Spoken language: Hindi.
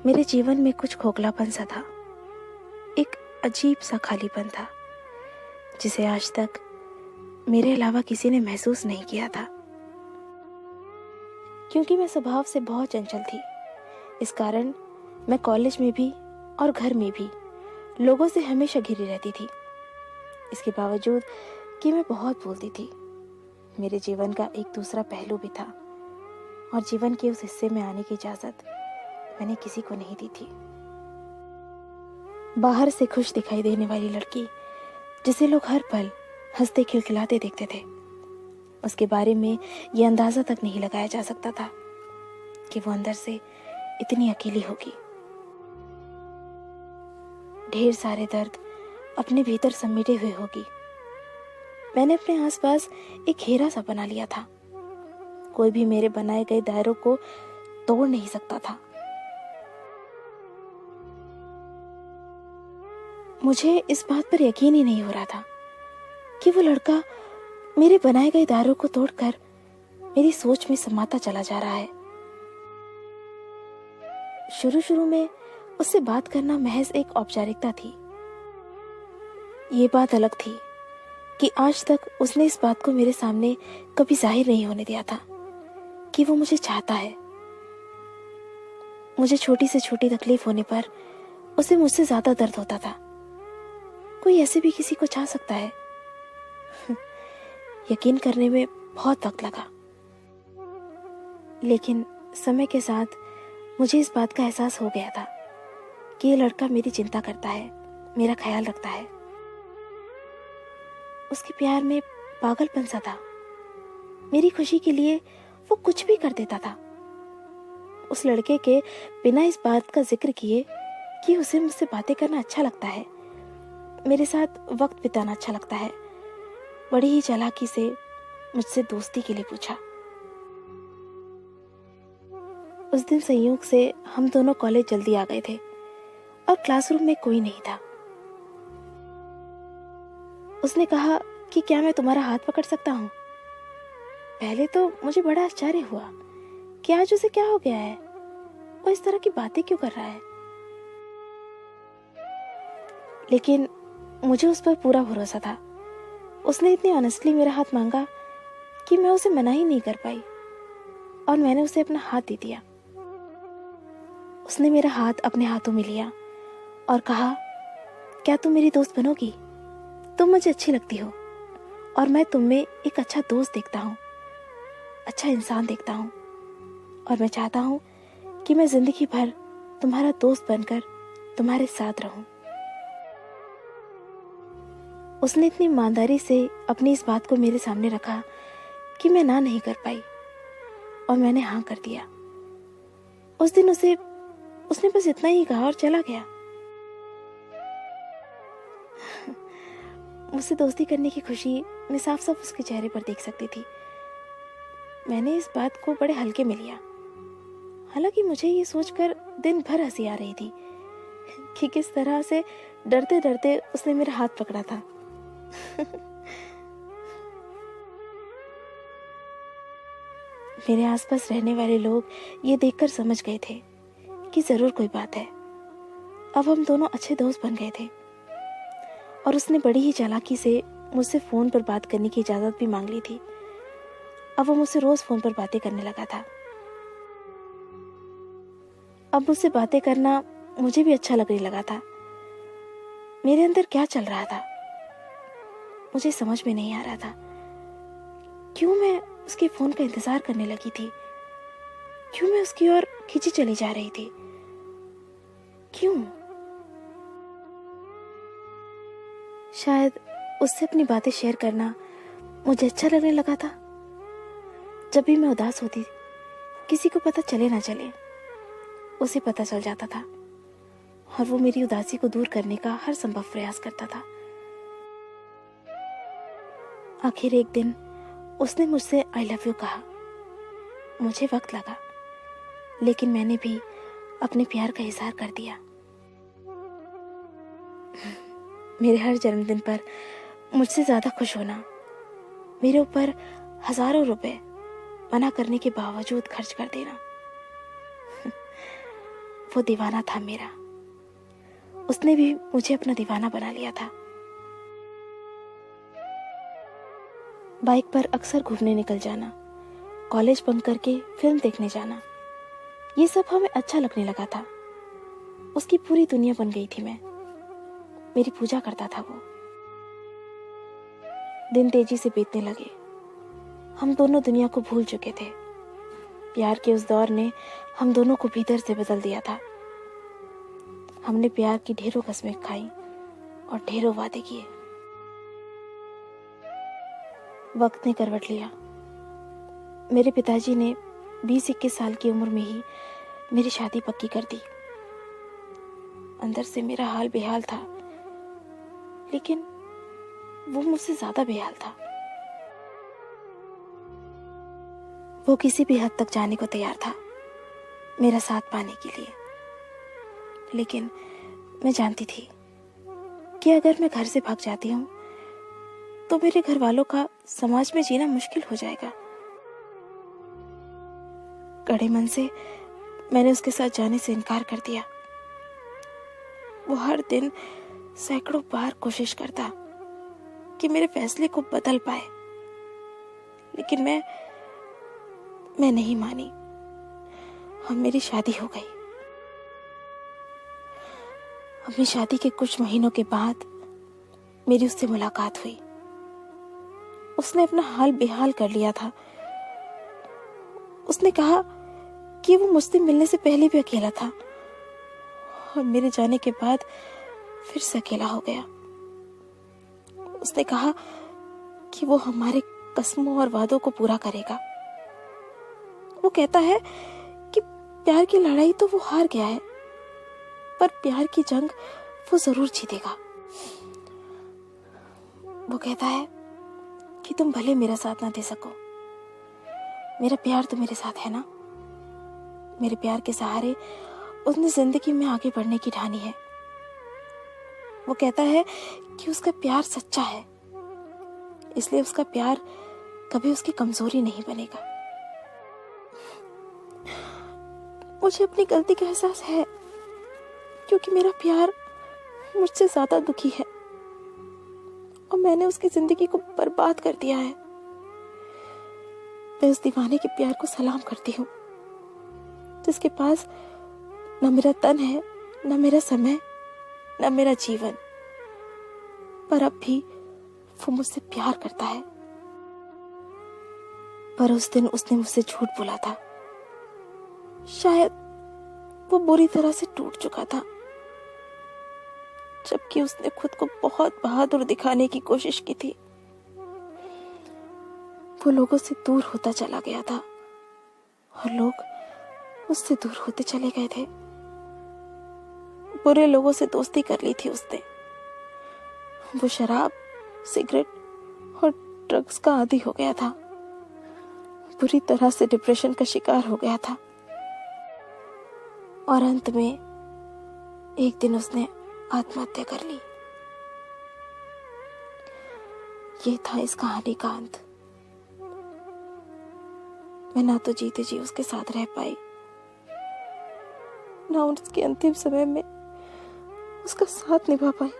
मेरे जीवन में कुछ खोखलापन सा था, एक अजीब सा खालीपन था जिसे आज तक मेरे अलावा किसी ने महसूस नहीं किया था। क्योंकि मैं स्वभाव से बहुत चंचल थी, इस कारण मैं कॉलेज में भी और घर में भी लोगों से हमेशा घिरी रहती थी। इसके बावजूद कि मैं बहुत बोलती थी, मेरे जीवन का एक दूसरा पहलू भी था और जीवन के उस हिस्से में आने की इजाजत मैंने किसी को नहीं दी थी। बाहर से खुश दिखाई देने वाली लड़की जिसे लोग हर पल हंसते खिलखिलाते देखते थे, उसके बारे में यह अंदाजा तक नहीं लगाया जा सकता था कि वो अंदर से इतनी अकेली होगी। ढेर सारे दर्द अपने भीतर समेटे हुए होगी। मैंने अपने आसपास एक घेरा सा बना लिया था। कोई भी मेरे बनाए गए दायरों को तोड़ नहीं सकता था। मुझे इस बात पर यकीन ही नहीं हो रहा था कि वो लड़का मेरे बनाए गए दायरों को तोड़कर मेरी सोच में समाता चला जा रहा है। शुरू में उससे बात करना महज एक औपचारिकता थी। ये बात अलग थी कि आज तक उसने इस बात को मेरे सामने कभी जाहिर नहीं होने दिया था कि वो मुझे चाहता है। मुझे छोटी से छोटी तकलीफ होने पर उसे मुझसे ज्यादा दर्द होता था। कोई ऐसे भी किसी को चाह सकता है? यकीन करने में बहुत वक्त लगा, लेकिन समय के साथ मुझे इस बात का एहसास हो गया था कि ये लड़का मेरी चिंता करता है, मेरा ख्याल रखता है। उसके प्यार में पागलपन सा था। मेरी खुशी के लिए वो कुछ भी कर देता था। उस लड़के के बिना इस बात का जिक्र किए कि उसे मुझसे बातें करना अच्छा लगता है, मेरे साथ वक्त बिताना अच्छा लगता है, बड़ी ही चालाकी से मुझसे दोस्ती के लिए पूछा। उस दिन संयोग से हम दोनों कॉलेज जल्दी आ गए थे और क्लासरूम में कोई नहीं था। उसने कहा कि क्या मैं तुम्हारा हाथ पकड़ सकता हूँ? पहले तो मुझे बड़ा आश्चर्य हुआ कि आज उसे क्या हो गया है, वो इस तरह की बातें क्यों कर रहा है। लेकिन मुझे उस पर पूरा भरोसा था। उसने इतनी ऑनेस्टली मेरा हाथ मांगा कि मैं उसे मना ही नहीं कर पाई और मैंने उसे अपना हाथ दे दिया। उसने मेरा हाथ अपने हाथों में लिया और कहा, क्या तुम मेरी दोस्त बनोगी? तुम मुझे अच्छी लगती हो और मैं तुम में एक अच्छा दोस्त देखता हूँ, अच्छा इंसान देखता हूँ और मैं चाहता हूँ कि मैं जिंदगी भर तुम्हारा दोस्त बनकर तुम्हारे साथ रहूं। उसने इतनी ईमानदारी से अपनी इस बात को मेरे सामने रखा कि मैं ना नहीं कर पाई और मैंने हाँ कर दिया। उस दिन उसने बस इतना ही कहा और चला गया। मुझसे दोस्ती करने की खुशी मैं साफ साफ उसके चेहरे पर देख सकती थी। मैंने इस बात को बड़े हल्के में लिया। हालांकि मुझे ये सोचकर दिन भर हंसी आ रही थी कि किस तरह से डरते डरते उसने मेरा हाथ पकड़ा था। मेरे आसपास रहने वाले लोग ये देखकर समझ गए थे कि जरूर कोई बात है। अब हम दोनों अच्छे दोस्त बन गए थे और उसने बड़ी ही चालाकी से मुझसे फोन पर बात करने की इजाजत भी मांग ली थी। अब वो मुझसे रोज फोन पर बातें करने लगा था। अब मुझसे बातें करना मुझे भी अच्छा लगने लगा था। मेरे अंदर क्या चल रहा था मुझे समझ में नहीं आ रहा था। क्यों मैं उसके फोन का इंतजार करने लगी थी? क्यों मैं उसकी ओर खींची चली जा रही थी? क्यों? शायद उससे अपनी बातें शेयर करना मुझे अच्छा लगने लगा था। जब भी मैं उदास होती, किसी को पता चले ना चले, उसे पता चल जाता था और वो मेरी उदासी को दूर करने का हर संभव प्रयास करता था। आखिर एक दिन उसने मुझसे आई लव यू कहा। मुझे वक्त लगा, लेकिन मैंने भी अपने प्यार का इजहार कर दिया। मेरे हर जन्मदिन पर मुझसे ज्यादा खुश होना, मेरे ऊपर हजारों रुपए मना करने के बावजूद खर्च कर देना, वो दीवाना था मेरा। उसने भी मुझे अपना दीवाना बना लिया था। बाइक पर अक्सर घूमने निकल जाना, कॉलेज बंक करके फिल्म देखने जाना, ये सब हमें अच्छा लगने लगा था। उसकी पूरी दुनिया बन गई थी मैं। मेरी पूजा करता था वो। दिन तेजी से बीतने लगे। हम दोनों दुनिया को भूल चुके थे। प्यार के उस दौर ने हम दोनों को भीतर से बदल दिया था। हमने प्यार की ढेरों कसमें खाई और ढेरों वादे किए। वक्त ने करवट लिया। मेरे पिताजी ने 20-21 साल की उम्र में ही मेरी शादी पक्की कर दी। अंदर से मेरा हाल बेहाल था, लेकिन वो मुझसे ज्यादा बेहाल था। वो किसी भी हद तक जाने को तैयार था मेरा साथ पाने के लिए, लेकिन मैं जानती थी कि अगर मैं घर से भाग जाती हूँ तो मेरे घर वालों का समाज में जीना मुश्किल हो जाएगा। कड़े मन से मैंने उसके साथ जाने से इनकार कर दिया। वो हर दिन सैकड़ों बार कोशिश करता कि मेरे फैसले को बदल पाए, लेकिन मैं नहीं मानी और मेरी शादी हो गई। अपनी शादी के कुछ महीनों के बाद मेरी उससे मुलाकात हुई। उसने अपना हाल बेहाल कर लिया था। उसने कहा कि वो मुझसे मिलने से पहले भी अकेला था और मेरे जाने के बाद फिर से अकेला हो गया। उसने कहा कि वो हमारे कस्मों और वादों को पूरा करेगा। वो कहता है कि प्यार की लड़ाई तो वो हार गया है, पर प्यार की जंग वो जरूर जीतेगा। वो कहता है कि तुम भले मेरा साथ ना दे सको, मेरा प्यार तो मेरे साथ है ना। मेरे प्यार के सहारे उसने जिंदगी में आगे बढ़ने की ठानी है। वो कहता है कि उसका प्यार सच्चा है, इसलिए उसका प्यार कभी उसकी कमजोरी नहीं बनेगा। मुझे अपनी गलती का एहसास है, क्योंकि मेरा प्यार मुझसे ज्यादा दुखी है और मैंने उसकी जिंदगी को बर्बाद कर दिया है। मैं उस दीवाने के प्यार को सलाम करती हूँ, जिसके पास न मेरा तन है, न मेरा समय, न मेरा जीवन, पर अब भी वो मुझसे प्यार करता है। पर उस दिन उसने मुझसे झूठ बोला था। शायद वो बुरी तरह से टूट चुका था, जबकि उसने खुद को बहुत बहादुर दिखाने की कोशिश की थी। वो लोगों से दूर होता चला गया था और लोग उससे दूर होते चले गए थे। बुरे लोगों से दोस्ती कर ली थी उसने। वो शराब, सिगरेट और ड्रग्स का आदी हो गया था। बुरी तरह से डिप्रेशन का शिकार हो गया था और अंत में एक दिन उसने आत्महत्या कर ली। ये था इस कहानी का अंत। मैं ना तो जीते जी उसके साथ रह पाई, ना उसके अंतिम समय में उसका साथ निभा पाई।